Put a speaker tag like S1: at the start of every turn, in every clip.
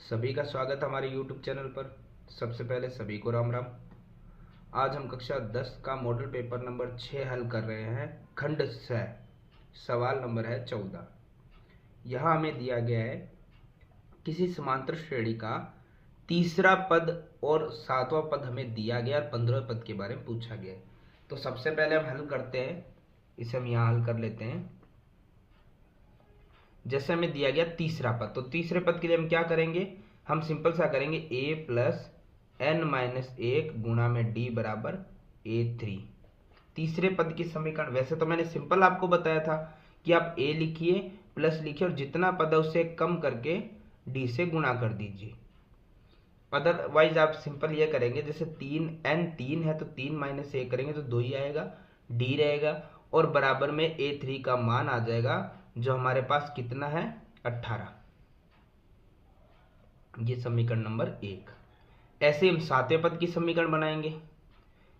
S1: सभी का स्वागत हमारे YouTube चैनल पर। सबसे पहले सभी को राम राम। आज हम कक्षा 10 का मॉडल पेपर नंबर 6 हल कर रहे हैं। खंड 6, सवाल नंबर है 14। यहाँ हमें दिया गया है किसी समांतर श्रेणी का तीसरा पद और सातवां पद हमें दिया गया और 15वें पद के बारे में पूछा गया है। तो सबसे पहले हम हल करते हैं, इसे हम यहाँ हल कर लेते हैं। जैसे हमें दिया गया तीसरा पद, तो तीसरे पद के लिए हम क्या करेंगे, हम सिंपल सा करेंगे a प्लस n माइनस 1 गुणा में d बराबर a3। तीसरे पद की समीकरण, वैसे तो मैंने सिंपल आपको बताया था कि आप a लिखिए प्लस लिखिए और जितना पद है उससे कम करके d से गुणा कर दीजिए। अदरवाइज आप सिंपल ये करेंगे, जैसे n3 है तो 3 माइनस 1 करेंगे तो 2 ही आएगा, d रहेगा और बराबर में a3 का मान आ जाएगा जो हमारे पास कितना है 18। ये समीकरण नंबर 1। ऐसे हम सातवें पद की समीकरण बनाएंगे,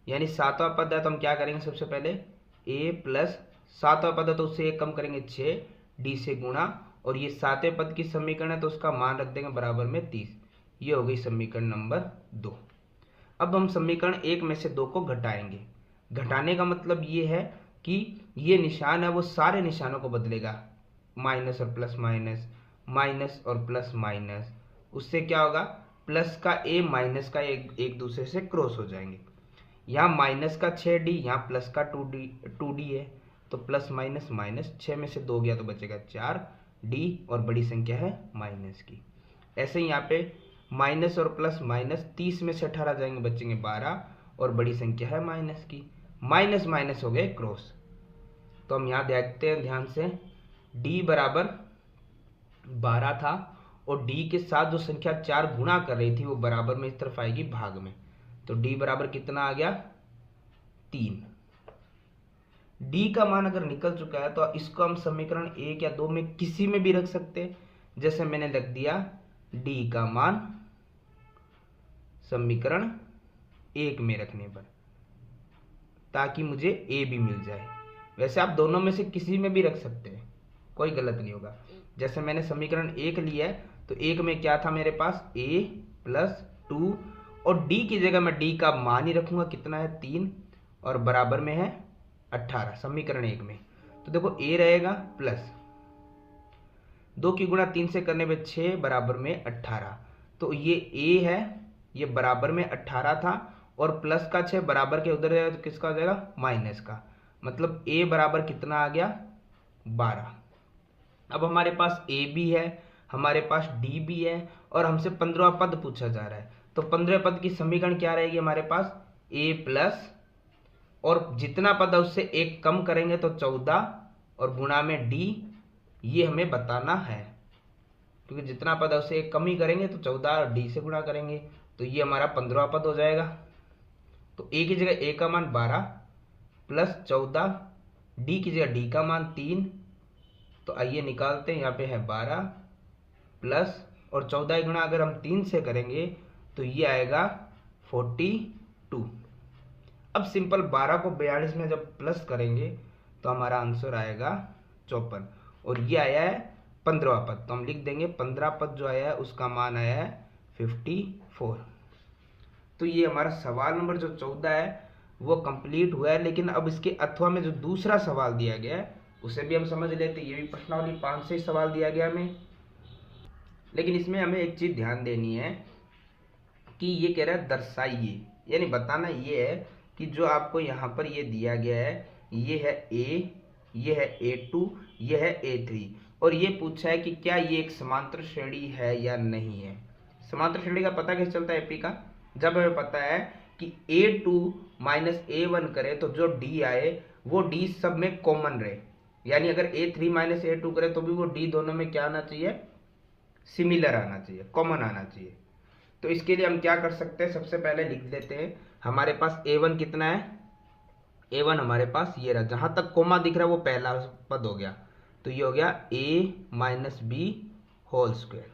S1: यानी सातवां पद है तो हम क्या करेंगे, सबसे पहले a प्लस सातवां पद है तो उससे 1 कम करेंगे 6 d से गुणा और ये सातवें पद की समीकरण है तो उसका मान रख देंगे बराबर में 30। ये हो गई समीकरण नंबर 2। अब हम समीकरण 1 में से 2 को घटाएंगे। घटाने का मतलब ये है कि ये निशान है वो सारे निशानों को बदलेगा, माइनस और प्लस माइनस, माइनस और प्लस माइनस। उससे क्या होगा, प्लस का a माइनस का एक दूसरे से क्रॉस हो जाएंगे। यहाँ माइनस का 6d, यहाँ प्लस का 2d है तो प्लस माइनस माइनस, 6 में से 2 गया तो बचेगा 4d और बड़ी संख्या है माइनस की। ऐसे ही यहाँ पे माइनस और प्लस माइनस, 30 में से 18 जाएंगे बचेंगे 12 और बड़ी संख्या है माइनस की। माइनस माइनस हो गए क्रॉस। तो हम यहाँ देखते हैं ध्यान से, d बराबर 12 था और d के साथ जो संख्या 4 गुणा कर रही थी वो बराबर में इस तरफ आएगी भाग में, तो d बराबर कितना आ गया 3। d का मान अगर निकल चुका है तो इसको हम समीकरण 1 या 2 में किसी में भी रख सकते हैं। जैसे मैंने लिख दिया d का मान समीकरण 1 में रखने पर, ताकि मुझे a भी मिल जाए। वैसे आप दोनों में से किसी में भी रख सकते हैं, कोई गलत नहीं होगा। जैसे मैंने समीकरण 1 लिया है तो 1 में क्या था मेरे पास a प्लस 2 और d की जगह मैं d का मान ही रखूंगा, कितना है 3 और बराबर में है 18 समीकरण 1 में। तो देखो a रहेगा प्लस 2 की गुणा 3 से करने पे 6 बराबर में 18, तो ये a है, ये बराबर में 18 था और प्लस का 6 बराबर के उधर जाएगा तो किसका हो जाएगा माइनस का, मतलब a बराबर कितना आ गया 12। अब हमारे पास a भी है, हमारे पास d भी है और हमसे 15वां पद पूछा जा रहा है। तो 15वें पद की समीकरण क्या रहेगी हमारे पास, a प्लस और जितना पद है उससे 1 कम करेंगे तो 14 और गुणा में d, ये हमें बताना है क्योंकि जितना पद है उससे 1 कम ही करेंगे तो 14 और d से गुणा करेंगे, तो ये हमारा 15वां पद हो जाएगा। तो a की जगह a का मान 12 प्लस 14, d की जगह d का मान 3, तो आइए निकालते हैं। यहाँ पे है 12 प्लस और 14 गुणा अगर हम 3 से करेंगे तो ये आएगा 42। अब सिंपल 12 को 42 में जब प्लस करेंगे तो हमारा आंसर आएगा 54 और ये आया है 15वां पद, तो हम लिख देंगे 15 पद जो आया है उसका मान आया है 54। तो ये हमारा सवाल नंबर जो 14 है वो कंप्लीट हुआ है। लेकिन अब इसके अथवा में जो दूसरा सवाल दिया गया है उसे भी हम समझ लेते। ये भी प्रश्नावली 5 से सवाल दिया गया हमें, लेकिन इसमें हमें एक चीज ध्यान देनी है कि ये कह रहा है दर्शाइए, यानी बताना ये है कि जो आपको यहाँ पर ये दिया गया है ये है a, ये है a2, ये है a3 और ये पूछा है कि क्या ये एक समांतर श्रेणी है या नहीं है। समांतर श्रेणी का पता कैसे चलता है एपी का, जब हमें पता है कि a2 माइनस a1 करे तो जो d आए वो d सब में कॉमन रहे, यानी अगर a3 माइनस a2 करे तो भी वो d दोनों में क्या आना चाहिए, सिमिलर आना चाहिए, कॉमन आना चाहिए। तो इसके लिए हम क्या कर सकते हैं, सबसे पहले लिख देते हैं हमारे पास a1 कितना है, a1 हमारे पास ये रहा, जहां तक कोमा दिख रहा है वो पहला पद हो गया, तो ये हो गया a minus b whole square.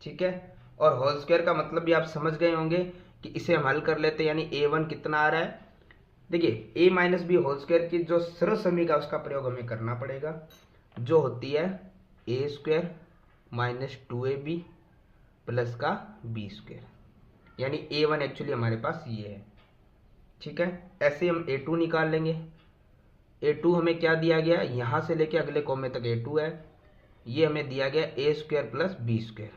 S1: ठीक है, और होल स्क्वायर का मतलब भी आप समझ गए होंगे कि इसे हम हल कर लेते हैं, यानी a1 कितना आ रहा है, देखिए a minus b whole square की जो सरल समीकरण उसका प्रयोग हमें करना पड़ेगा, जो होती है a square minus 2ab plus का बी स्क्वायर, यानी A1 एक्चुअली हमारे पास ये है। ठीक है, ऐसे हम A2 निकाल लेंगे। A2 हमें क्या दिया गया, यहाँ से लेके अगले कॉमे तक A2 है, ये हमें दिया गया A square plus b square,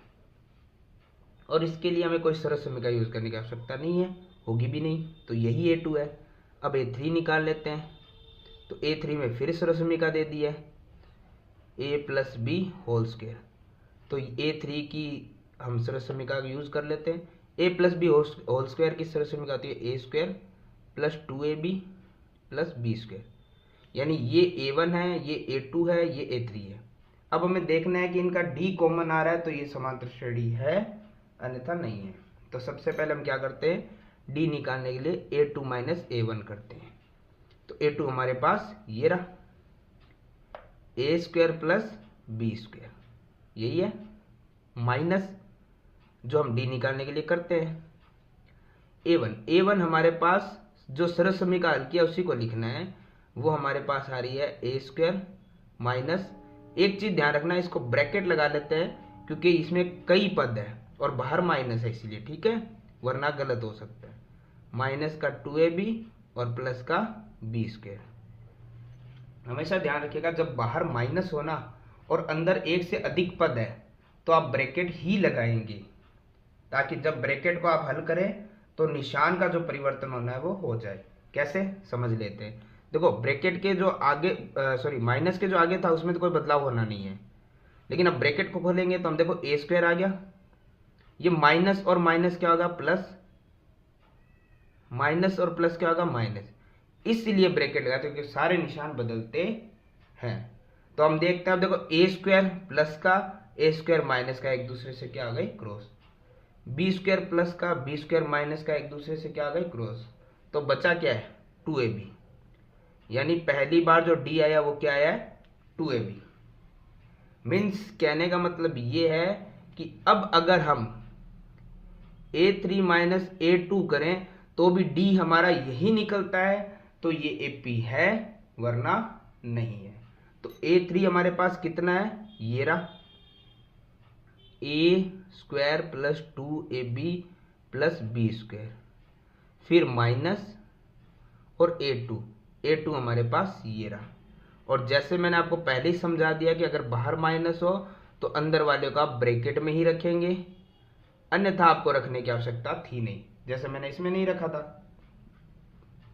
S1: और इसके लिए हमें कोई सरल समीकरण यूज करने की आवश्यकता नहीं है, होगी भी नहीं, तो यही A2 है। अब A3 निकाल लेते हैं, तो A3 में फिर सरल समीकरण दे दी है A plus b whole square, तो A3 की हम सरल समीकरण यूज कर लेते हैं। A plus b whole square की सरल समीकरण आती है A square plus 2AB plus b square, यानी ये A1 है, ये A2 है, ये A3 है। अब हमें देखना है कि इनका D कॉमन आ रहा है तो ये समांतर श्रेणी है, अन्यथा नहीं है। तो सबसे पहले हम क्या करते हैं, D निकालने के लिए A2 माइनस A1 करते हैं। तो A2 हमारे पास ये रहा, A square plus b square, यही है, माइनस जो हम D निकालने के लिए करते हैं A1 हमारे पास जो सरल समीकरण किया उसी को लिखना है, वो हमारे पास आ रही है A स्क्वायर माइनस, एक चीज ध्यान रखना, इसको ब्रैकेट लगा लेते हैं क्योंकि इसमें कई पद है और बाहर माइनस है इसीलिए, ठीक है, वरना गलत हो सकता है, माइनस का 2AB और प्लस का बी स्क्वायर। हमेशा ध्यान रखिएगा जब बाहर माइनस हो ना और अंदर एक से अधिक पद है तो आप ब्रैकेट ही लगाएंगे, ताकि जब ब्रैकेट को आप हल करें तो निशान का जो परिवर्तन होना है वो हो जाए। कैसे, समझ लेते हैं। देखो ब्रैकेट के जो आगे माइनस के जो आगे था उसमें तो कोई बदलाव होना नहीं है, लेकिन अब ब्रैकेट को खोलेंगे तो हम देखो A स्क्वायर आ गया, ये माइनस और माइनस क्या होगा प्लस, माइनस और प्लस क्या होगा माइनस, इसलिए ब्रैकेट लगाते हैं क्योंकि सारे निशान बदलते हैं। तो हम देखते हैं, अब देखो A स्क्वायर प्लस का A स्क्वायर माइनस का एक दूसरे से क्या हो गई क्रॉस, बी स्क्वायर प्लस का बी स्क्वायर माइनस का एक दूसरे से क्या आ गई क्रॉस, तो बचा क्या है 2AB, यानी पहली बार जो D आया वो क्या आया है 2AB। मीन्स कहने का मतलब ये है कि अब अगर हम A3 माइनस A2 करें तो भी D हमारा यही निकलता है, तो ये AP है वरना नहीं है। तो A3 हमारे पास कितना है, ये रहा A square plus 2AB plus b square, फिर माइनस और A2 हमारे पास ये रहा। और जैसे मैंने आपको पहले ही समझा दिया कि अगर बाहर माइनस हो तो अंदर वाले को आप ब्रैकेट में ही रखेंगे, अन्यथा आपको रखने की आवश्यकता थी नहीं, जैसे मैंने इसमें नहीं रखा था।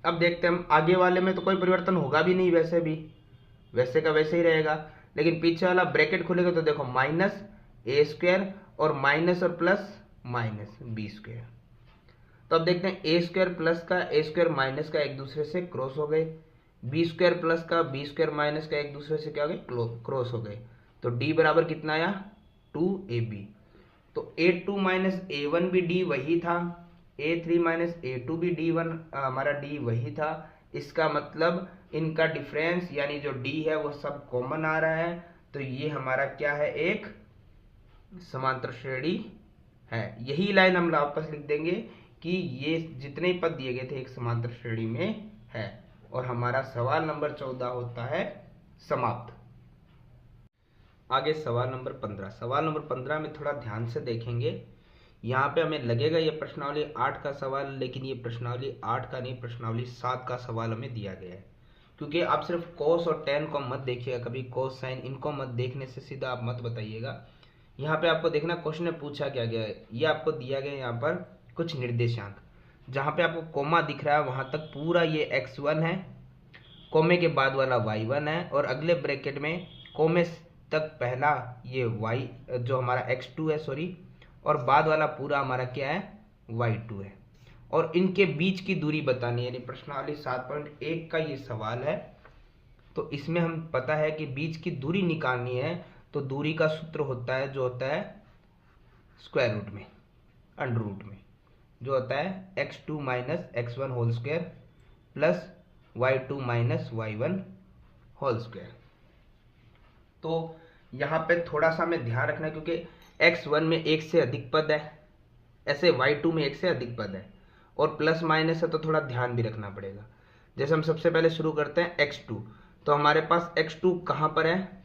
S1: अब देखते हैं हम आगे वाले में तो कोई परिवर्तन होगा भी नहीं, वैसे भी वैसे का वैसे ही रहेगा, लेकिन पीछे वाला ब्रैकेट खुलेगा तो देखो माइनस A स्क्वायर और माइनस और प्लस माइनस बी स्क्वायर। तो अब देखते हैं A स्क्वायर प्लस का A स्क्वायर माइनस का एक दूसरे से क्रॉस हो गए, बी स्क्वायर प्लस का बी स्क्वायर माइनस का एक दूसरे से क्या हो गए क्रॉस हो गए, तो D बराबर कितना आया 2AB। तो A2 माइनस A1 भी D वही था, A3 माइनस A2 भी D1 हमारा D वही था, इसका मतलब इनका डिफरेंस यानी जो D है वो सब कॉमन आ रहा है, तो ये हमारा क्या है एक समांतर श्रेणी है। यही लाइन हम वापस लिख देंगे कि ये जितने पद दिए गए थे एक समांतर श्रेणी में है, और हमारा सवाल नंबर 14 होता है समाप्त। आगे सवाल नंबर 15। सवाल नंबर 15 में थोड़ा ध्यान से देखेंगे, यहाँ पे हमें लगेगा ये प्रश्नावली 8 का सवाल, लेकिन ये प्रश्नावली 8 का नहीं, प्रश्नावली 7 का सवाल हमें दिया गया है। क्योंकि आप सिर्फ कोस और टेन को मत देखिएगा, कभी कोस साइन इनको मत देखने से सीधा आप मत बताइएगा। यहाँ पे आपको देखना क्वेश्चन में पूछा क्या गया है, ये आपको दिया गया है यहाँ पर कुछ निर्देशांक, जहाँ पे आपको कोमा दिख रहा है वहां तक पूरा ये x1 है, कोमे के बाद वाला y1 है, और अगले ब्रैकेट में कोमे तक पहला ये y जो हमारा x2 है सॉरी, और बाद वाला पूरा हमारा क्या है y2 है, और इनके बीच की दूरी बतानी है, यानी प्रश्नावली 7.1 का ये सवाल है। तो इसमें हम पता है कि बीच की दूरी निकालनी है, तो दूरी का सूत्र होता है जो होता है स्क्वायर रूट में, अंडर रूट में, जो होता है x2 minus x1 whole square plus y2 minus y1 whole square. तो यहाँ पे थोड़ा सा हमें ध्यान रखना है क्योंकि x1 में एक से अधिक पद है, ऐसे y2 में एक से अधिक पद है, और प्लस माइनस है तो थोड़ा ध्यान भी रखना पड़ेगा। जैसे हम सबसे पहले शुरू करते हैं x2, तो हमारे पास x2 कहाँ पर है,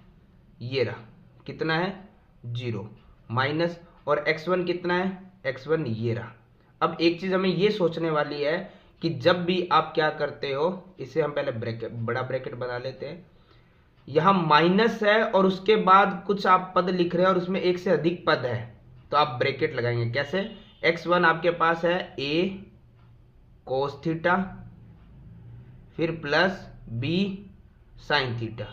S1: ये रहा, कितना है 0 माइनस, और x1 कितना है, x1 ये रहा। अब एक चीज़ हमें ये सोचने वाली है कि जब भी आप क्या करते हो, इसे हम पहले ब्रैकेट, बड़ा ब्रैकेट बना लेते हैं। यहाँ माइनस है और उसके बाद कुछ आप पद लिख रहे हैं और उसमें एक से अधिक पद है, तो आप ब्रैकेट लगाएंगे। कैसे, x1 आपके पास है a cos थीटा, फिर प्लस b sin थीटा,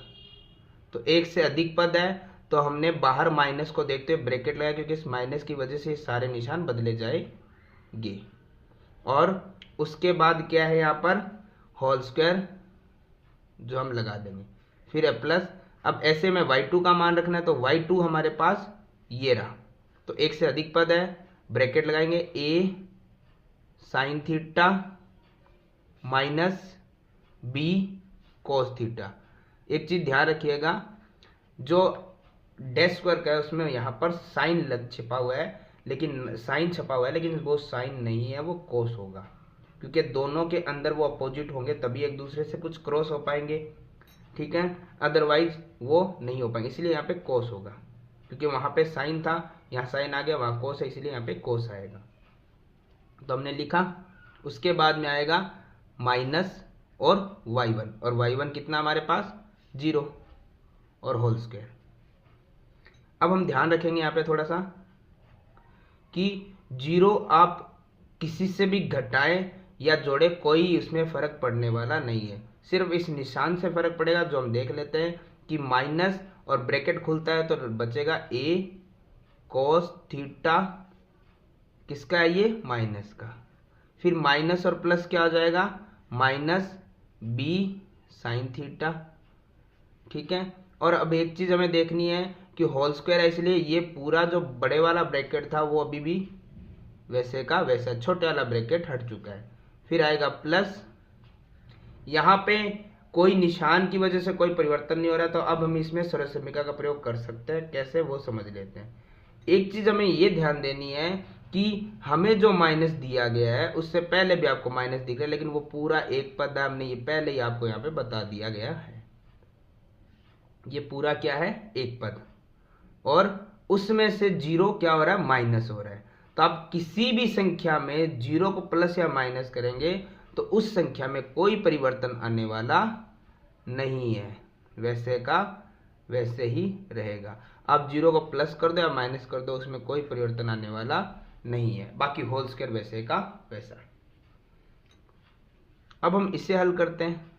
S1: तो एक से अधिक पद है, तो हमने बाहर माइनस को देखते हुए ब्रैकेट लगाया, क्योंकि इस माइनस की वजह से सारे निशान बदले जाएंगे। और उसके बाद क्या है यहाँ पर, होल स्क्वायर जो हम लगा देंगे, फिर है प्लस। अब ऐसे में y2 का मान रखना है, तो y2 हमारे पास ये रहा, तो एक से अधिक पद है, ब्रैकेट लगाएंगे a sin theta minus b cos theta. एक चीज ध्यान रखिएगा, जो डैश स्क्वायर का है उसमें यहाँ पर साइन लग छिपा हुआ है, लेकिन साइन छपा हुआ है, लेकिन वो साइन नहीं है, वो कोस होगा, क्योंकि दोनों के अंदर वो अपोजिट होंगे तभी एक दूसरे से कुछ क्रॉस हो पाएंगे, ठीक है, अदरवाइज वो नहीं हो पाएंगे, इसलिए यहाँ पे कोस होगा, क्योंकि वहाँ पे साइन था, यहाँ साइन आ गया, वहाँ कोस है, इसलिए यहाँ पे कोस आएगा। तो हमने लिखा, उसके बाद में आएगा माइनस और y1, और y1 कितना हमारे पास 0 और होल स्क्वायर। अब हम ध्यान रखेंगे यहाँ पे थोड़ा सा कि 0 आप किसी से भी घटाएं या जोड़े, कोई उसमें फर्क पड़ने वाला नहीं है, सिर्फ इस निशान से फर्क पड़ेगा, जो हम देख लेते हैं कि माइनस और ब्रैकेट खुलता है तो बचेगा a cos थीटा, किसका है ये, माइनस का, फिर माइनस और प्लस क्या हो जाएगा, माइनस b sin थीटा, ठीक है। और अब एक चीज हमें देखनी है कि होल स्क्वायर है, इसलिए ये पूरा जो बड़े वाला ब्रैकेट था वो अभी भी वैसे का वैसा, छोटे वाला ब्रैकेट हट चुका है। फिर आएगा प्लस, यहाँ पे कोई निशान की वजह से कोई परिवर्तन नहीं हो रहा, तो अब हम इसमें सरल समीकरण का प्रयोग कर सकते हैं। कैसे, वो समझ लेते हैं। एक चीज हमें ये ध्यान देनी है कि हमें जो माइनस दिया गया है उससे पहले भी आपको माइनस दिख रहा है, लेकिन वो पूरा एक पद है, हमने ये पहले ही आपको यहाँ पे बता दिया गया है, ये पूरा क्या है, एक पद, और उसमें से 0 क्या हो रहा है, माइनस हो रहा है। तो आप किसी भी संख्या में 0 को प्लस या माइनस करेंगे तो उस संख्या में कोई परिवर्तन आने वाला नहीं है, वैसे का वैसे ही रहेगा। आप 0 को प्लस कर दो या माइनस कर दो, उसमें कोई परिवर्तन आने वाला नहीं है, बाकी होल स्क्वायर वैसे का वैसा। अब हम इसे हल करते हैं।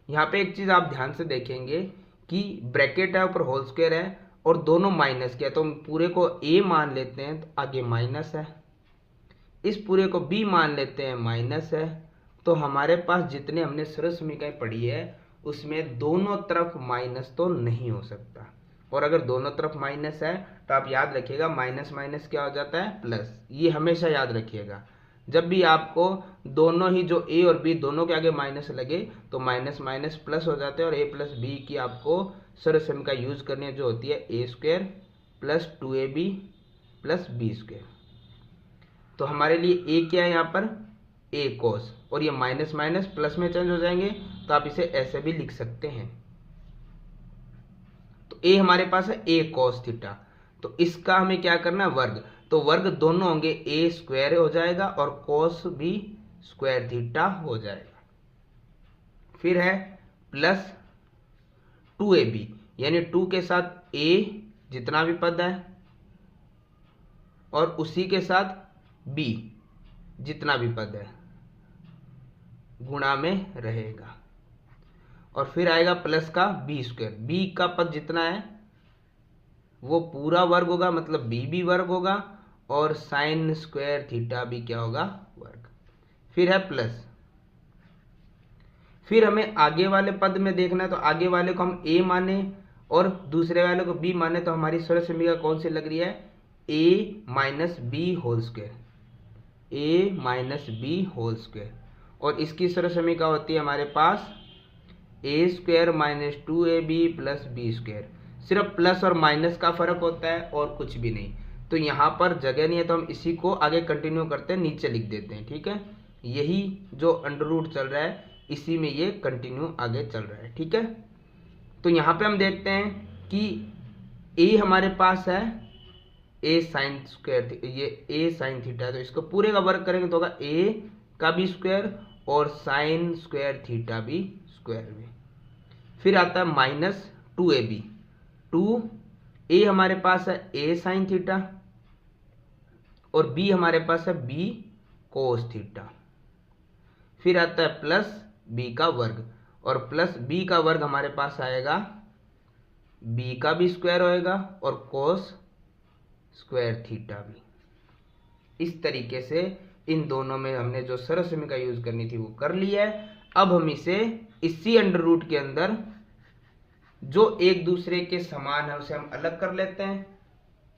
S1: यहाँ पे एक चीज आप ध्यान से देखेंगे कि ब्रैकेट है, ऊपर होल स्क्वायर है और दोनों माइनस किया, तो हम पूरे को a मान लेते हैं तो आगे माइनस है, इस पूरे को b मान लेते हैं माइनस है, तो हमारे पास जितने हमने सरल समीकरण पढ़ी है उसमें दोनों तरफ माइनस तो नहीं हो सकता, और अगर दोनों तरफ माइनस है तो आप याद रखिएगा माइनस माइनस क्या हो जाता है, प्लस। ये हमेशा याद रखिएगा, जब भी आपको दोनों ही जो a और b दोनों के आगे माइनस लगे तो माइनस माइनस प्लस हो जाते हैं, और a प्लस बी की आपको सरल समीकरण यूज करनी है, जो होती है a square plus 2ab plus b square. तो हमारे लिए a क्या है यहाँ पर, a cos, और ये माइनस माइनस प्लस में चेंज हो जाएंगे, तो आप इसे ऐसे भी लिख सकते हैं। तो a हमारे पास है a cos थीटा, तो इसका हमें क्या करना है, वर्ग, तो वर्ग दोनों होंगे, a स्क्वायर हो जाएगा और cos भी स्क्वायर थीटा हो जाएगा। फिर है प्लस 2ab, यानी 2 के साथ a जितना भी पद है और उसी के साथ b जितना भी पद है गुणा में रहेगा, और फिर आएगा प्लस का b स्क्वायर, b का पद जितना है वो पूरा वर्ग होगा, मतलब b भी वर्ग होगा, और साइन स्क्वायर थीटा भी क्या होगा, वर्ग। फिर है प्लस, फिर हमें आगे वाले पद में देखना है, तो आगे वाले को हम a माने और दूसरे वाले को b माने, तो हमारी सरल समीकरण कौन सी लग रही है, a minus b whole square, a minus b whole square, और इसकी सरल समीकरण होती है हमारे पास a square minus 2ab plus b square. सिर्फ प्लस और माइनस का फर्क होता है और कुछ भी नहीं, तो यहाँ पर जगह नहीं है, तो हम इसी को आगे कंटिन्यू करते हैं, नीचे लिख देते हैं, ठीक है। यही जो अंडर रूट चल रहा है इसी में ये कंटिन्यू आगे चल रहा है, ठीक है। तो यहाँ पे हम देखते हैं कि a हमारे पास है ए साइन स्क्वायर, ये ए साइन थीटा है, तो इसको पूरे का वर्ग करेंगे तो होगा ए का भी स्क्वायर और साइन स्क्वायर थीटा भी स्क्वायर में। फिर आता है माइनस 2ab, 2a हमारे पास है ए साइन थीटा और b हमारे पास है b कोस थीटा। फिर आता है प्लस b का वर्ग, और प्लस b का वर्ग हमारे पास आएगा b का भी स्क्वायर होएगा और कोस स्क्वायर थीटा भी। इस तरीके से इन दोनों में हमने जो सरलसमीकरण यूज करनी थी वो कर लिया है। अब हम इसे इसी अंडर रूट के अंदर जो एक दूसरे के समान है उसे हम अलग कर लेते हैं,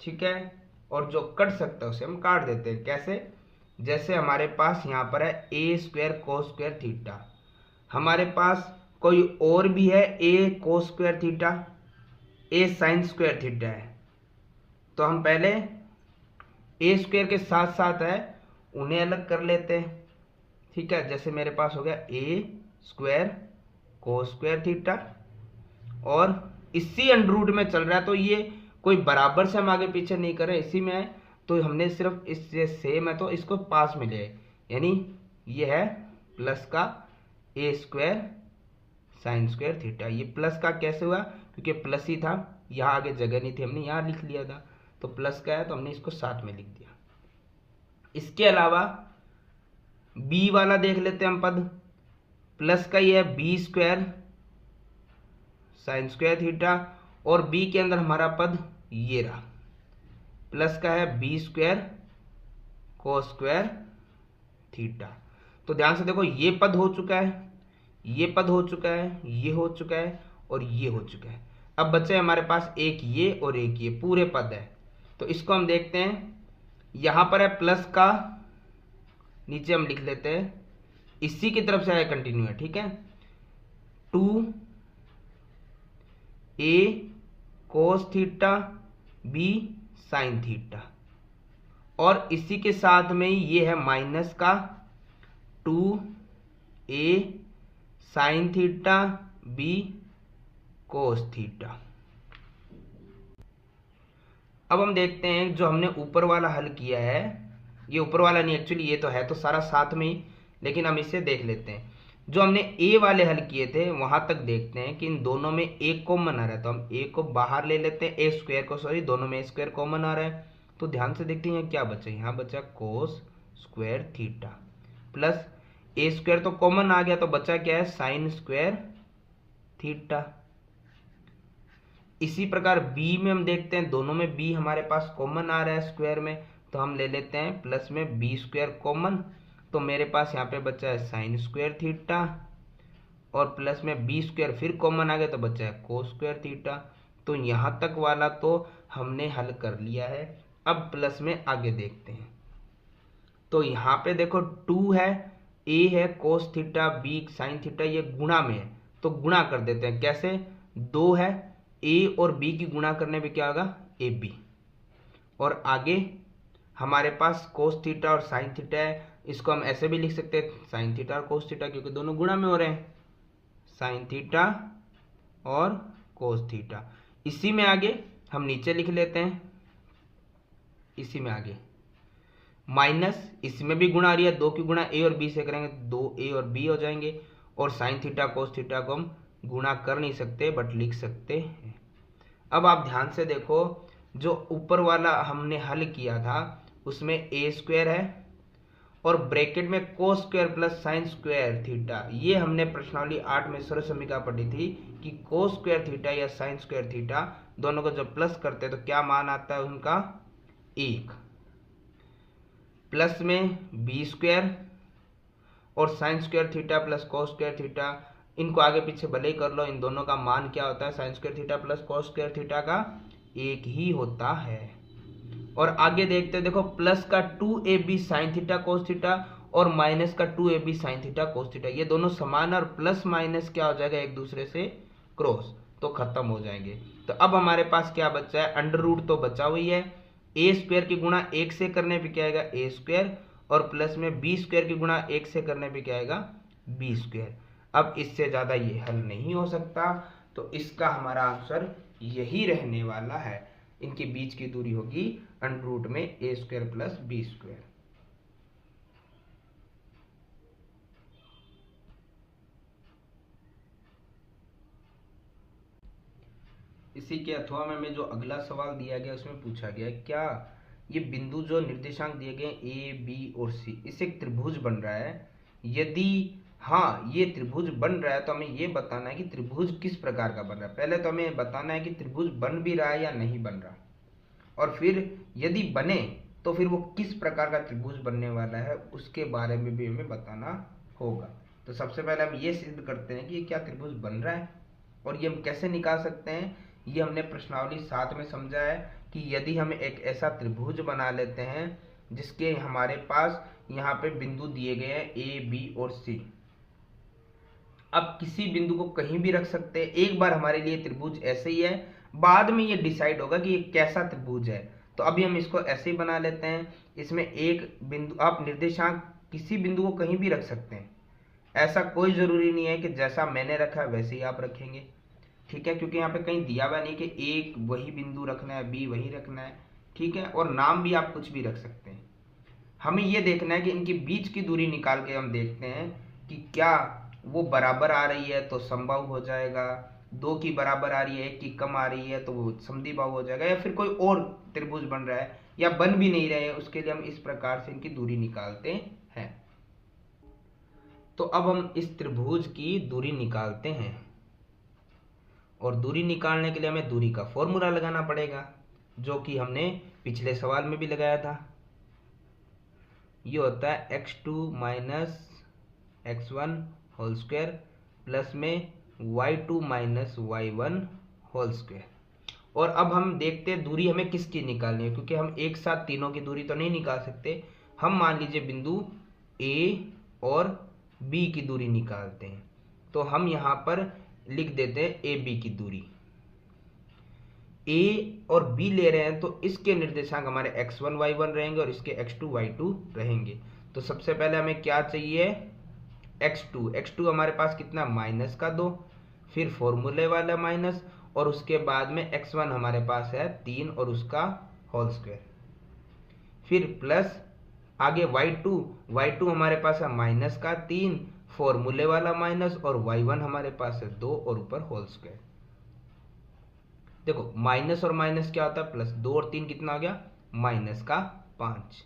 S1: ठीक है, और जो कट सकता है उसे हम काट देते हैं। कैसे? जैसे हमारे पास यहाँ पर है ए स्क्वायर कोस स्क्वायर थीटा, हमारे पास कोई और भी है ए कोस स्क्वायर थीटा, ए साइन स्क्वायर थीटा है, तो हम पहले ए स्क्वायर के साथ साथ है उन्हें अलग कर लेते हैं, ठीक है। जैसे मेरे पास हो गया ए स्क्वायर कोस स्क्वायर थीटा, और इसी अंडर रूट में चल रहा है तो ये कोई बराबर से हम आगे पीछे नहीं कर रहे, इसी में है तो हमने सिर्फ इससे सेम है तो इसको पास में ले, यानी ये है प्लस का ए स्क्वायर साइन स्क्वायर थीटा। ये प्लस का कैसे हुआ? क्योंकि प्लस ही था, यहाँ आगे जगह नहीं थी, हमने यहाँ लिख लिया था, तो प्लस का है तो हमने इसको साथ में लिख दिया। इसके अलावा b वाला देख लेते हैं हम पद, प्लस का ये है b square sine square theta, और b के अंदर हमारा पद ये रहा, प्लस का है b square cos square theta. तो ध्यान से देखो, ये पद हो चुका है, ये पद हो चुका है, ये हो चुका है और ये हो चुका है। अब बचे हमारे पास एक ये और एक ये, पूरे पद है। तो इसको हम देखते हैं, यहां पर है प्लस का, नीचे हम लिख लेते हैं इसी की तरफ से है कंटिन्यू है, ठीक है, 2a cos theta b sine theta, और इसी के साथ में ये है माइनस का 2a sine theta b cos theta. अब हम देखते हैं जो हमने ऊपर वाला हल किया है, ये ऊपर वाला नहीं एक्चुअली ये तो है तो सारा साथ में ही, लेकिन हम इसे देख लेते हैं। जो हमने ए वाले हल किए थे वहां तक देखते हैं कि इन दोनों में एक कॉमन आ रहा है, तो हम ए को बाहर ले लेते हैं, ए स्क्वायर को, सॉरी दोनों में ए स्क्वायर कॉमन आ रहा है, तो ध्यान से देखते हैं क्या बचा, यहाँ बचा कोस स्क्वायर थीटा, प्लस ए स्क्वायर तो कॉमन आ गया तो बचा क्या है साइन स्क्वायर थीटा। इसी प्रकार b में हम देखते हैं, दोनों में b हमारे पास कॉमन आ रहा है स्क्वायर में, तो हम ले लेते हैं प्लस में बी स्क्वायर कॉमन, तो मेरे पास यहाँ पे बचा है साइन स्क्वायर थीटा, और प्लस में बी स्क्वायर फिर कॉमन आ गया तो बचा है कोस स्क्वायर थीटा। तो यहाँ तक वाला तो हमने हल कर लिया है। अब प्लस में आगे देखते हैं, तो यहाँ पे देखो 2 है, a है cos theta b sine theta, ये गुणा में है तो गुणा कर देते हैं। कैसे? 2 है, a और b की गुणा करने पे क्या होगा ab, और आगे हमारे पास कोस थीटा और साइन थीटा है, इसको हम ऐसे भी लिख सकते हैं साइन थीटा और कोस थीटा, क्योंकि दोनों गुणा में हो रहे हैं, साइन थीटा और कोस थीटा। इसी में आगे हम नीचे लिख लेते हैं, इसी में आगे माइनस, इसमें भी गुणा आ रही है, 2 की गुणा a और b से करेंगे 2a और b हो जाएंगे, और साइन थीटा कोस थीटा को हम गुणा कर नहीं सकते बट लिख सकते हैं। अब आप ध्यान से देखो, जो ऊपर वाला हमने हल किया था उसमें ए स्क्वायर है और ब्रैकेट में cos square plus sign square theta, ये हमने प्रश्नावली 8 में सरलसमीकरण पढ़ी थी कि कोस स्क्वायर थीटा या साइन स्क्वायर थीटा दोनों को जब प्लस करते हैं तो क्या मान आता है उनका 1, प्लस में बी स्क्वायर और sign square theta plus cos square theta, इनको आगे पीछे भले ही कर लो, इन दोनों का मान क्या होता है sign square theta plus cos square theta का 1 ही होता है। और आगे देखते हैं, देखो प्लस का 2ab sine theta cos theta और माइनस का 2ab sine theta cos theta, ये दोनों समान और प्लस माइनस क्या हो जाएगा एक दूसरे से क्रॉस, तो खत्म हो जाएंगे। तो अब हमारे पास क्या बचा है, अंडर रूट तो बचा हुई है, ए स्क्वायर की गुणा 1 से करने पे क्या आएगा ए स्क्वायर, और प्लस में बी स्क्वायर की गुणा 1 से करने पे क्या आएगा बी स्क्वायर। अब इससे ज़्यादा ये हल नहीं हो सकता, तो इसका हमारा आंसर यही रहने वाला है। इनके बीच की दूरी होगी अंडर रूट में ए स्क्वायर प्लस बी स्क्वायर। इसी के अथवा में जो अगला सवाल दिया गया उसमें पूछा गया क्या ये बिंदु जो निर्देशांक दिए गए ए बी और सी इससे एक त्रिभुज बन रहा है। यदि हाँ ये त्रिभुज बन रहा है तो हमें ये बताना है कि त्रिभुज किस प्रकार का बन रहा है। पहले तो हमें बताना है कि त्रिभुज बन भी रहा है या नहीं बन रहा, और फिर यदि बने तो फिर वो किस प्रकार का त्रिभुज बनने वाला है उसके बारे में भी हमें बताना होगा। तो सबसे पहले हम ये सिद्ध करते हैं कि क्या त्रिभुज बन रहा है, और ये हम कैसे निकाल सकते हैं। ये हमने प्रश्नावली 7 में समझा है कि यदि हम एक ऐसा त्रिभुज बना लेते हैं जिसके हमारे पास यहाँ पे बिंदु दिए गए हैं ए बी और सी। अब किसी बिंदु को कहीं भी रख सकते हैं। एक बार हमारे लिए त्रिभुज ऐसे ही है, बाद में ये डिसाइड होगा कि ये कैसा त्रिभुज है। तो अभी हम इसको ऐसे ही बना लेते हैं। इसमें एक बिंदु, आप निर्देशांक किसी बिंदु को कहीं भी रख सकते हैं, ऐसा कोई जरूरी नहीं है कि जैसा मैंने रखा है वैसे ही आप रखेंगे, ठीक है, क्योंकि यहाँ पे कहीं दिया हुआ नहीं कि एक वही बिंदु रखना है बी वही रखना है, ठीक है। और नाम भी आप कुछ भी रख सकते हैं। हमें ये देखना है कि इनके बीच की दूरी निकाल के हम देखते हैं कि क्या वो बराबर आ रही है तो समबाहु हो जाएगा, 2 की बराबर आ रही है 1 की कम आ रही है तो वो समद्विबाहु हो जाएगा, या फिर कोई और त्रिभुज बन रहा है या बन भी नहीं रहे, उसके लिए हम इस प्रकार से इनकी दूरी निकालते हैं। तो अब हम इस त्रिभुज की दूरी निकालते हैं, और दूरी निकालने के लिए हमें दूरी का फॉर्मूला लगाना पड़ेगा जो कि हमने पिछले सवाल में भी लगाया था। ये होता है x2 minus x1 whole square plus में y2 minus y1 whole square. और अब हम देखते हैं दूरी हमें किसकी निकालनी है, क्योंकि हम एक साथ तीनों की दूरी तो नहीं निकाल सकते। हम मान लीजिए बिंदु a और b की दूरी निकालते हैं, तो हम यहाँ पर लिख देते हैं ए बी की दूरी। a और b ले रहे हैं तो इसके निर्देशांक हमारे x1 y1 रहेंगे और इसके x2 y2 रहेंगे। तो सबसे पहले हमें क्या चाहिए, x2 हमारे पास कितना -2, फिर फॉर्मूले वाला माइनस, और उसके बाद में x1 हमारे पास है 3 और उसका होल स्क्वायर, फिर प्लस आगे y2 हमारे पास है -3 फॉर्मूले वाला माइनस, और y1 हमारे पास है 2 और ऊपर होल स्क्वायर। देखो माइनस और माइनस क्या होता है प्लस, 2 और 3 कितना हो गया -5।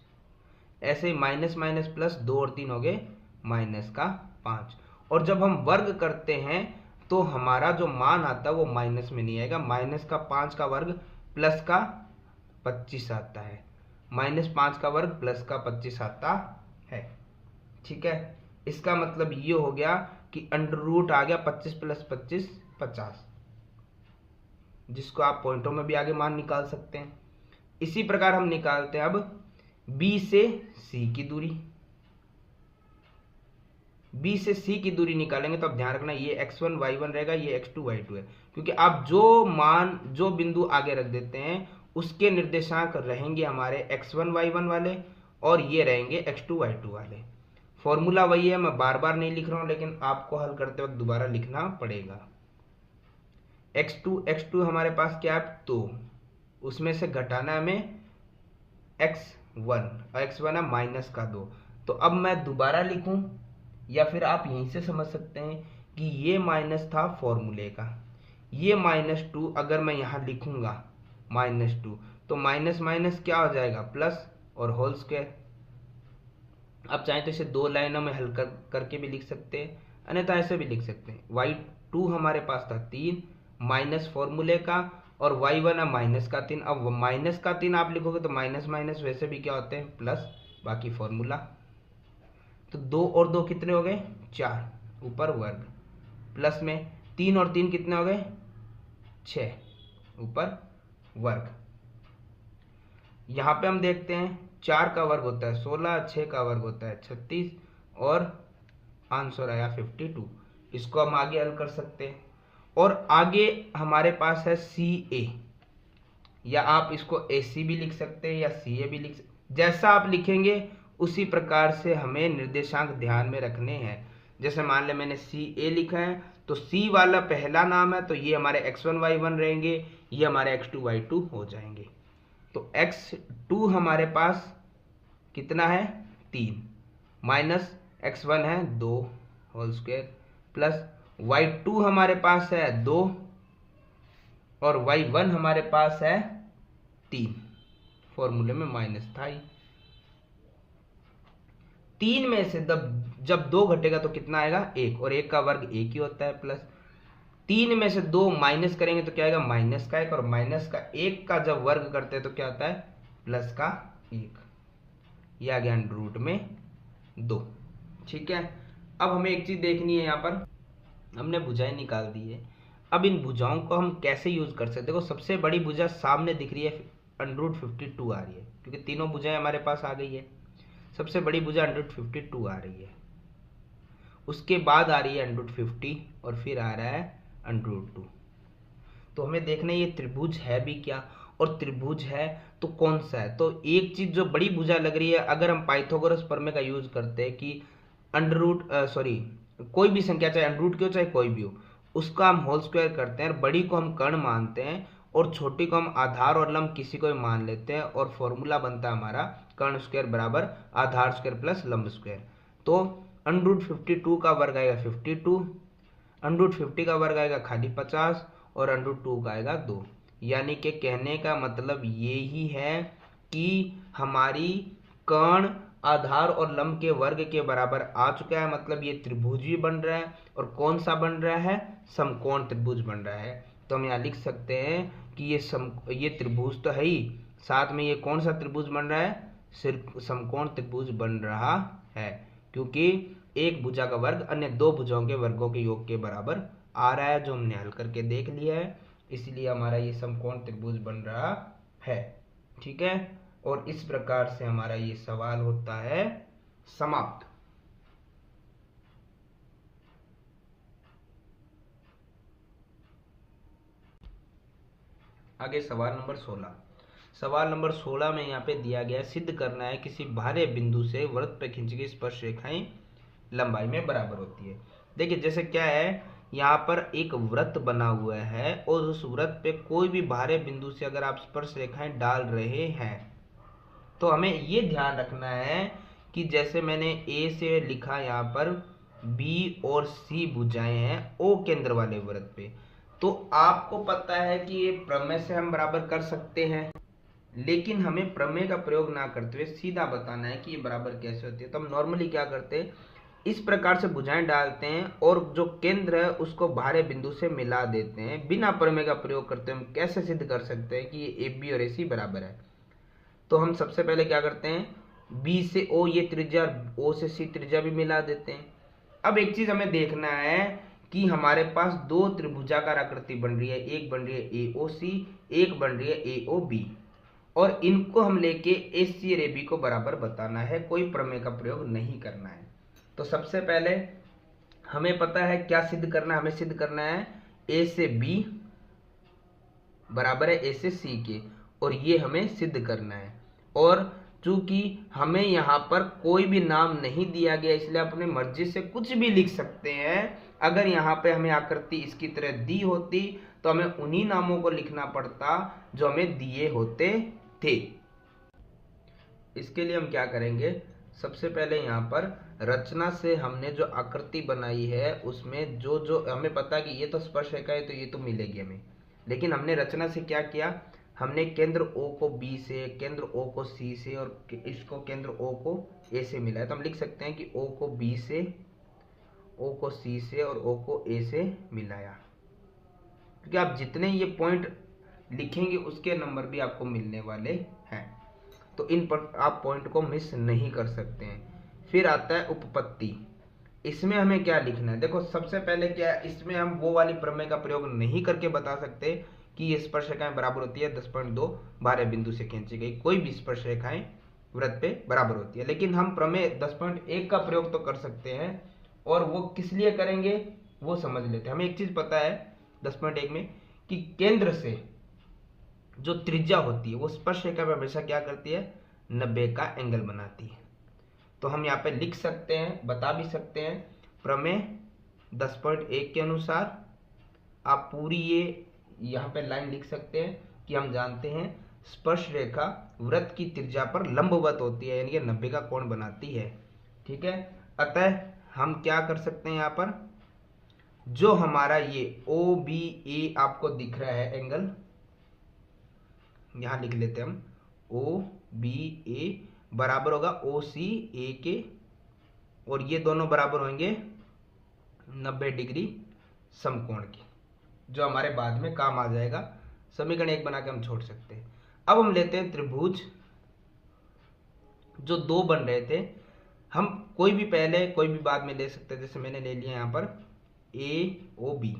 S1: ऐसे ही माइनस माइनस प्लस, 2 और 3 हो गए -5। और जब हम वर्ग करते हैं तो हमारा जो मान आता है वो माइनस में नहीं आएगा, -5 का वर्ग प्लस का 25 आता है, -5 का वर्ग प्लस का 25 आता है, ठीक है। इसका मतलब ये हो गया कि अंडर रूट आ गया 25 प्लस 25 50, जिसको आप पॉइंटों में भी आगे मान निकाल सकते हैं। इसी प्रकार हम निकालते हैं अब B से C की दूरी। B से C की दूरी निकालेंगे तो अब ध्यान रखना ये x1 y1 रहेगा, ये x2 y2 है, क्योंकि आप जो बिंदु आगे रख देते हैं उसके निर्देशांक रहेंगे हमारे x1 y1 वाले, और ये रहेंगे x2 y2 वाले। फॉर्मूला वही है, मैं बार बार नहीं लिख रहा हूं, लेकिन आपको हल करते वक्त दोबारा लिखना पड़ेगा। x2 हमारे पास क्या है, तो उसमें से घटाना हमें x1 है -2। तो अब मैं दोबारा लिखूं या फिर आप यहीं से समझ सकते हैं कि ये माइनस था फॉर्मूले का, ये -2 अगर मैं यहाँ लिखूंगा -2 तो माइनस माइनस क्या हो जाएगा प्लस और होल स्क्वायर। अब चाहे तो इसे 2 लाइनों में हल करके भी लिख सकते हैं, अन्यथा ऐसे भी लिख सकते हैं। y2 हमारे पास था 3 माइनस फॉर्मूले का, और y1 है -3। अब -3 आप लिखोगे तो माइनस माइनस वैसे भी क्या होते हैं प्लस, बाकी फॉर्मूला। तो 2 और 2 कितने हो गए 4, ऊपर वर्ग, प्लस में 3 और 3 कितने हो गए 6, ऊपर वर्ग। यहाँ पे हम देखते हैं 4 का वर्ग होता है 16, 6 का वर्ग होता है 36, और आंसर आया 52। इसको हम आगे हल कर सकते हैं। और आगे हमारे पास है CA, या आप इसको AC भी लिख सकते हैं या CA भी लिख सकते, जैसा आप लिखेंगे उसी प्रकार से हमें निर्देशांक ध्यान में रखने हैं। जैसे मान ले मैंने CA लिखा है तो सी वाला पहला नाम है, तो ये हमारे x1 y1 रहेंगे, ये हमारे x2 y2 हो जाएंगे। तो x2 हमारे पास कितना है 3, माइनस x1 है 2 होल स्क्वायर, प्लस y2 हमारे पास है 2 और y1 हमारे पास है 3, फॉर्मूले में माइनस था ही। 3 में से जब 2 घटेगा तो कितना आएगा 1, और 1 का वर्ग 1 ही होता है, प्लस 3 में से 2 माइनस करेंगे तो क्या आएगा माइनस का 1, और माइनस का 1 का जब वर्ग करते हैं तो क्या आता है प्लस का 1, ये आ गया अंडर रूट में 2। ठीक है, अब हमें एक चीज देखनी है, यहाँ पर हमने भुजाएं निकाल दी है। अब इन भुजाओं को हम कैसे यूज कर सकते हैं। देखो सबसे बड़ी भुजा सामने दिख रही है, अंडर रूट 52 आ रही है, क्योंकि तीनों भुजाएं हमारे पास आ गई है। सबसे बड़ी भुजा अंडर रूट 52 आ रही है, उसके बाद आ रही है अंडर रूट 50 और फिर आ रहा है अंडर रूट 2। तो हमें देखना है ये त्रिभुज है भी क्या, और त्रिभुज है तो कौन सा है। तो एक चीज जो बड़ी भुजा लग रही है, अगर हम पाइथागोरस प्रमेय का यूज करते हैं कि अंडर रूट कोई भी संख्या चाहे अंडर रूट की हो चाहे कोई भी हो, उसका हम होल स्क्वायर करते हैं, बड़ी को हम कर्ण मानते हैं और छोटी को हम आधार और लंब किसी को भी मान लेते हैं, और फॉर्मूला बनता है हमारा कर्ण स्क्वायर बराबर आधार स्क्वायर प्लस लंब स्क्वायर। तो अंडर रूट 52 का वर्ग आएगा 52, अंडर रूट 50 का वर्ग आएगा खाली 50 और अंडर रूट 2 का आएगा 2। यानी कि कहने का मतलब ये ही है कि हमारी कर्ण आधार और लंब के वर्ग के बराबर आ चुका है, मतलब ये त्रिभुज भी बन रहा है, और कौन सा बन रहा है समकोण त्रिभुज बन रहा है। तो हम यहाँ लिख सकते हैं कि ये त्रिभुज तो है ही, साथ में ये कौन सा त्रिभुज बन रहा है सिर्फ समकोण त्रिभुज बन रहा है, क्योंकि एक भुजा का वर्ग अन्य दो भुजाओं के वर्गों के योग के बराबर आ रहा है, जो हमने हल करके देख लिया है, इसलिए हमारा ये समकोण त्रिभुज बन रहा है। ठीक है, और इस प्रकार से हमारा ये सवाल होता है समाप्त। आगे सवाल नंबर 16। सवाल नंबर 16 में यहाँ पे दिया गया सिद्ध करना है किसी बाह्य बिंदु से वृत्त पे खींची गई स्पर्श रेखाएं लंबाई में बराबर होती है। देखिए जैसे क्या है, यहाँ पर एक वृत्त बना हुआ है और उस वृत्त पे कोई भी बाह्य बिंदु से अगर आप स्पर्श रेखाएं डाल रहे हैं तो हमें ये ध्यान रखना है कि जैसे मैंने ए से लिखा यहाँ पर बी और सी भुजाएं हैं ओ केंद्र वाले वृत्त पे, तो आपको पता है कि ये प्रमेय से हम बराबर कर सकते हैं, लेकिन हमें प्रमेय का प्रयोग ना करते हुए सीधा बताना है कि ये बराबर कैसे होती है। तो हम नॉर्मली क्या करते हैं, इस प्रकार से भुजाएं डालते हैं और जो केंद्र है उसको बाह्य बिंदु से मिला देते हैं। बिना प्रमेय का प्रयोग करते हम कैसे सिद्ध कर सकते हैं कि ये ए बी और ए सी बराबर है। तो हम सबसे पहले क्या करते हैं, बी से ओ ये त्रिज्या और ओ से सी त्रिज्या भी मिला देते हैं। अब एक चीज हमें देखना है कि हमारे पास दो त्रिभुजाकार आकृति बन रही है, एक बन रही है ए ओ सी, एक बन रही है ए ओ बी, और इनको हम लेके ए सी और ए बी को बराबर बताना है, कोई प्रमेय का प्रयोग नहीं करना है। तो सबसे पहले हमें पता है क्या सिद्ध करना है, हमें सिद्ध करना है ए से बी बराबर है ए से सी के, और ये हमें सिद्ध करना है। और चूंकि हमें यहाँ पर कोई भी नाम नहीं दिया गया, इसलिए अपने मर्जी से कुछ भी लिख सकते हैं। अगर यहाँ पे हमें आकृति इसकी तरह दी होती तो हमें उन्हीं नामों को लिखना पड़ता जो हमें दिए होते थे। इसके लिए हम क्या करेंगे, सबसे पहले यहाँ पर रचना से हमने जो आकृति बनाई है उसमें जो जो हमें पता कि ये तो स्पर्श रेखा है तो ये तो मिलेगी हमें, लेकिन हमने रचना से क्या किया, हमने केंद्र O को B से, केंद्र O को C से और इसको केंद्र O को A से मिला है। तो हम लिख सकते हैं कि O को B से, O को C से और O को A से मिलाया, क्योंकि आप जितने ये पॉइंट लिखेंगे उसके नंबर भी आपको मिलने वाले हैं, तो इन पर आप पॉइंट को मिस नहीं कर सकते हैं। फिर आता है उपपत्ति, इसमें हमें क्या लिखना है। देखो सबसे पहले क्या है, इसमें हम वो वाली प्रमेय का प्रयोग नहीं करके बता सकते कि ये स्पर्श रेखाएं बराबर होती है 10.2 बाह्य बिंदु से खींची गई कोई भी स्पर्श रेखाएं वृत्त पे बराबर होती है, लेकिन हम प्रमेय 10.1 का प्रयोग तो कर सकते हैं, और वो किस लिए करेंगे वो समझ लेते हैं। हमें एक चीज पता है 10.1 में कि केंद्र से जो त्रिज्या होती है वो स्पर्श रेखा पे हमेशा क्या करती है, 90 का एंगल बनाती है। तो हम यहाँ पे लिख सकते हैं, बता भी सकते हैं, प्रमेय 10.1 के अनुसार आप पूरी ये यहाँ पे लाइन लिख सकते हैं कि हम जानते हैं स्पर्श रेखा वृत्त की त्रिज्या पर लंबवत होती है, यानी कि 90 का कोण बनाती है। ठीक है, अतः हम क्या कर सकते हैं, यहाँ पर जो हमारा ये ओ बी ए आपको दिख रहा है एंगल, यहां लिख लेते हैं हम ओ बी ए बराबर होगा ओ सी ए के, और ये दोनों बराबर होंगे 90 डिग्री समकोण की, जो हमारे बाद में काम आ जाएगा। समीकरण 1 बना के हम छोड़ सकते हैं। अब हम लेते हैं त्रिभुज जो दो बन रहे थे, हम कोई भी पहले कोई भी बाद में ले सकते हैं। जैसे मैंने ले लिया यहां पर ए ओ बी,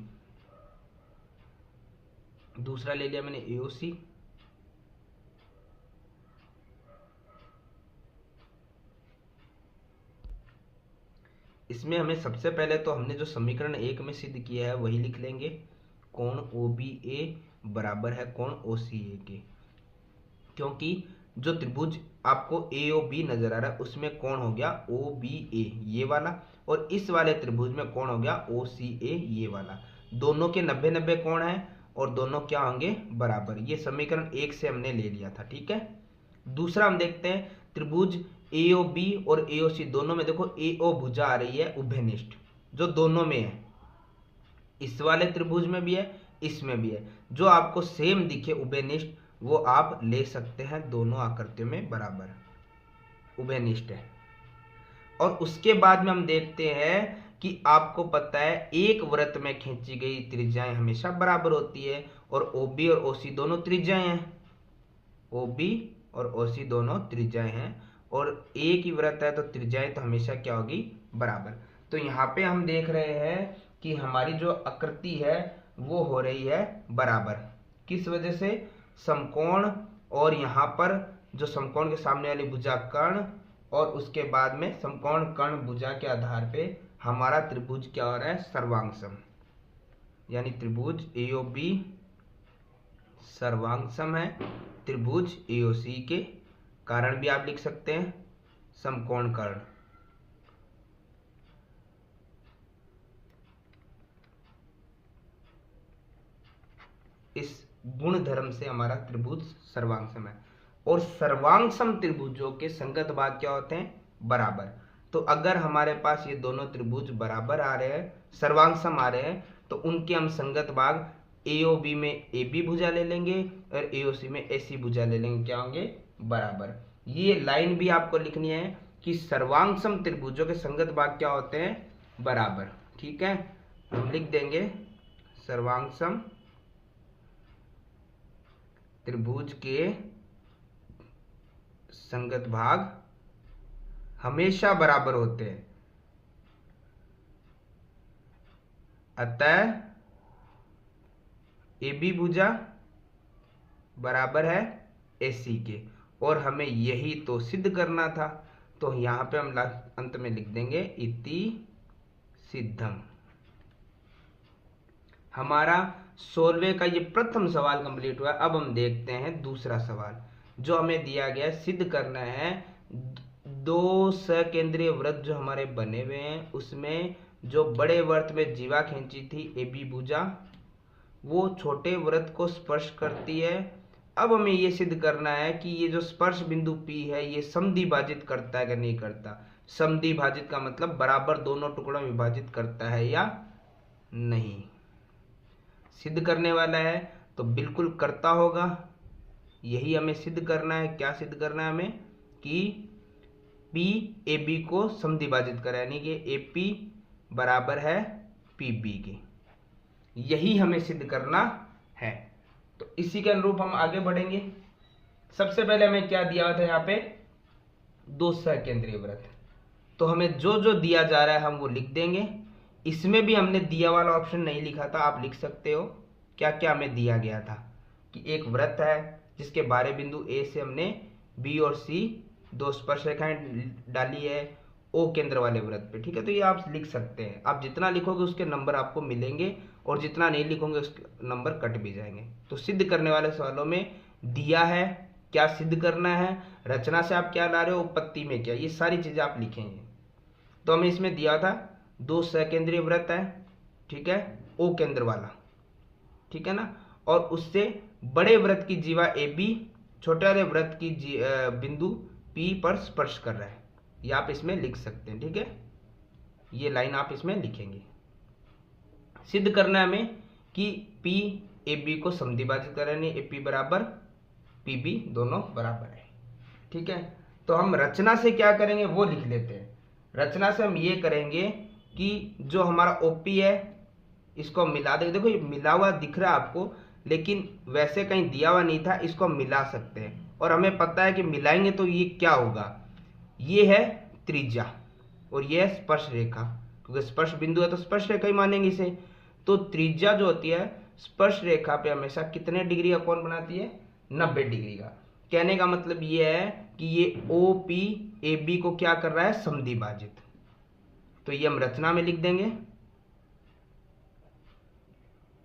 S1: दूसरा ले लिया मैंने ए ओ सी, इसमें हमें सबसे पहले तो हमने जो समीकरण 1 में सिद्ध किया है वही लिख लेंगे, कोण ओ बी ए बराबर है कोण ओ सी ए के, क्योंकि जो त्रिभुज आपको ए ओ बी नजर आ रहा है उसमें कोण हो गया ओ बी ए ये वाला, और इस वाले त्रिभुज में कोण हो गया ओ सी ए ये वाला। दोनों के 90-90 कोण है और दोनों क्या होंगे, बराबर। ये समीकरण 1 से हमने ले लिया था। ठीक है, दूसरा हम देखते हैं त्रिभुज ए ओ बी और ए ओ सी दोनों में देखो ए ओ भुजा आ रही है उभयनिष्ठ, जो दोनों में है, इस वाले त्रिभुज में भी है इसमें भी है। जो आपको सेम दिखे उभयनिष्ठ वो आप ले सकते हैं, दोनों आकृतियों में बराबर उभयनिष्ठ है। और उसके बाद में हम देखते हैं कि आपको पता है एक वृत्त में खींची गई त्रिज्याएं हमेशा बराबर होती है, और ओबी और ओसी दोनों त्रिज्याएं हैं, ओबी और ओसी दोनों त्रिज्याएं हैं, और एक ही वृत्त है तो त्रिज्याएं तो हमेशा क्या होगी, बराबर। तो यहाँ पे हम देख रहे हैं कि हमारी जो आकृति है वो हो रही है बराबर। किस वजह से, समकोण, और यहाँ पर जो समकोण के सामने वाली भुजा कर्ण, और उसके बाद में समकोण कर्ण भुजा के आधार पे हमारा त्रिभुज क्या हो रहा है, सर्वांगसम, यानी त्रिभुज एओबी सर्वांगसम है त्रिभुज एओसी के। कारण भी आप लिख सकते हैं समकोण कर्ण। इस गुण धर्म से हमारा त्रिभुज सर्वांगसम है, और सर्वांगसम त्रिभुजों के संगत भाग क्या होते हैं, बराबर। तो अगर हमारे पास ये दोनों त्रिभुज बराबर आ रहे हैं, सर्वांगसम आ रहे हैं, तो उनके हम संगत भाग एओबी में ए बी भुजा ले लेंगे और एओसी में एसी भुजा ले लेंगे, क्या होंगे, बराबर। ये लाइन भी आपको लिखनी है कि सर्वांगसम त्रिभुजों के संगत भाग क्या होते हैं, बराबर। ठीक है, हम लिख देंगे सर्वांगसम त्रिभुज के संगत भाग हमेशा बराबर होते हैं, अतः ए बी भुजा बराबर है एसी के, और हमें यही तो सिद्ध करना था। तो यहां पे हम अंत में लिख देंगे इति सिद्धम। हमारा 16वें का ये प्रथम सवाल कंप्लीट हुआ। अब हम देखते हैं दूसरा सवाल जो हमें दिया गया है। सिद्ध करना है दो सकेंद्रीय वृत्त जो हमारे बने हुए हैं उसमें जो बड़े वृत्त में जीवा खींची थी ए बी भुजा, वो छोटे वृत्त को स्पर्श करती है। अब हमें ये सिद्ध करना है कि ये जो स्पर्श बिंदु P है ये समद्विभाजित करता है कि नहीं करता। समद्विभाजित का मतलब बराबर दोनों टुकड़ों में विभाजित करता है या नहीं। सिद्ध करने वाला है तो बिल्कुल करता होगा, यही हमें सिद्ध करना है। क्या सिद्ध करना है हमें, कि P AB को समद्विभाजित करे, यानी कि AP बराबर है PB के, यही हमें सिद्ध करना है। तो इसी के अनुरूप हम आगे बढ़ेंगे। सबसे पहले हमें क्या दिया हुआ था, यहाँ पे दो सकेंद्रीय वृत्त। तो हमें जो जो दिया जा रहा है हम वो लिख देंगे। इसमें भी हमने दिया वाला ऑप्शन नहीं लिखा था, आप लिख सकते हो। क्या क्या हमें दिया गया था कि एक वृत्त है जिसके बारे बिंदु ए से हमने बी और सी दो स्पर्श रेखाएं डाली है ओ केंद्र वाले वृत्त पे। ठीक है, तो ये आप लिख सकते हैं। आप जितना लिखोगे उसके नंबर आपको मिलेंगे, और जितना नहीं लिखोगे उसके नंबर कट भी जाएंगे। तो सिद्ध करने वाले सवालों में दिया है क्या सिद्ध करना है, रचना से आप क्या ला रहे हो, उत्पत्ति में क्या, ये सारी चीजें आप लिखेंगे। तो हमें इसमें दिया था दो सकेंद्रीय वृत्त है, ठीक है, ओ केंद्र वाला, ठीक है ना, और उससे बड़े वृत्त की जीवा ए बी छोटे वाले वृत्त की बिंदु पी पर स्पर्श कर रहा है, ये आप इसमें लिख सकते हैं। ठीक है, ये लाइन आप इसमें लिखेंगे। सिद्ध करना है हमें कि पी ए बी को समद्विभाजित कर रहे हैं, ए पी बराबर पी बी दोनों बराबर है। ठीक है, तो हम रचना से क्या करेंगे वो लिख लेते हैं। रचना से हम ये करेंगे कि जो हमारा ओपी है इसको हम मिला देंगे। देखो ये मिला हुआ दिख रहा है आपको, लेकिन वैसे कहीं दिया हुआ नहीं था, इसको हम मिला सकते हैं और हमें पता है कि मिलाएंगे तो ये क्या होगा, ये है त्रिज्या और ये है स्पर्श रेखा, क्योंकि स्पर्श बिंदु है तो स्पर्श रेखा ही मानेंगे इसे। तो त्रिज्या जो होती है स्पर्श रेखा पे हमेशा कितने डिग्री का कोण बनाती है, 90 डिग्री का। कहने का मतलब ये है कि ये ओ पी ए बी को क्या कर रहा है, समद्विभाजित। तो ये हम रचना में लिख देंगे,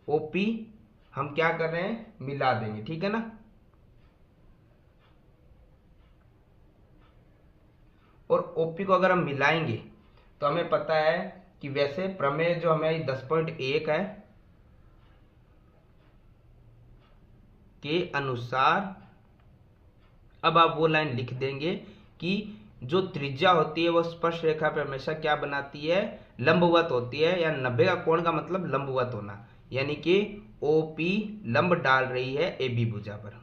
S1: ओ पी हम क्या कर रहे हैं, मिला देंगे। ठीक है ना, और ओपी को अगर हम मिलाएंगे तो हमें पता है कि वैसे प्रमेय जो हमें 10.1 है के अनुसार, अब आप वो लाइन लिख देंगे कि जो त्रिज्या होती है वो स्पर्श रेखा पे हमेशा क्या बनाती है, लंबवत होती है, या 90 का कोण का मतलब लंबवत होना, यानी कि ओपी लंब डाल रही है ए बी भुजा पर।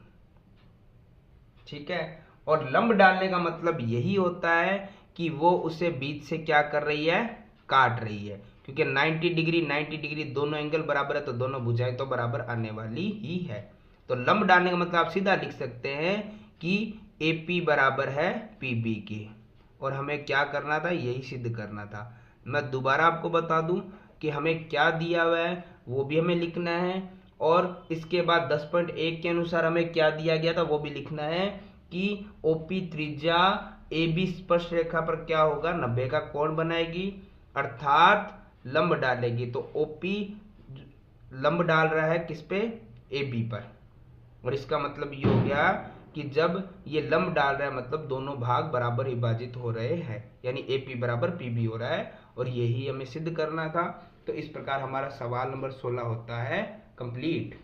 S1: ठीक है, और लंब डालने का मतलब यही होता है कि वो उसे बीच से क्या कर रही है, काट रही है, क्योंकि 90 डिग्री दोनों एंगल बराबर है तो दोनों भुजाएं तो बराबर आने वाली ही है। तो लंब डालने का मतलब आप सीधा लिख सकते हैं कि ए पी बराबर है पी बी के, और हमें क्या करना था, यही सिद्ध करना था। मैं दोबारा आपको बता दूं कि हमें क्या दिया हुआ है वो भी हमें लिखना है, और इसके बाद 10.1 के अनुसार हमें क्या दिया गया था वो भी लिखना है कि ओपी त्रिज्या ए बी स्पर्श रेखा पर क्या होगा, 90 का कोण बनाएगी, अर्थात लंब डालेगी। तो ओपी लंब डाल रहा है किस पे, ए बी पर, और इसका मतलब ये हो गया कि जब ये लंब डाल रहा है मतलब दोनों भाग बराबर विभाजित हो रहे हैं, यानी ए पी बराबर पी बी हो रहा है, और यही हमें सिद्ध करना था। तो इस प्रकार हमारा सवाल नंबर 16 होता है कंप्लीट।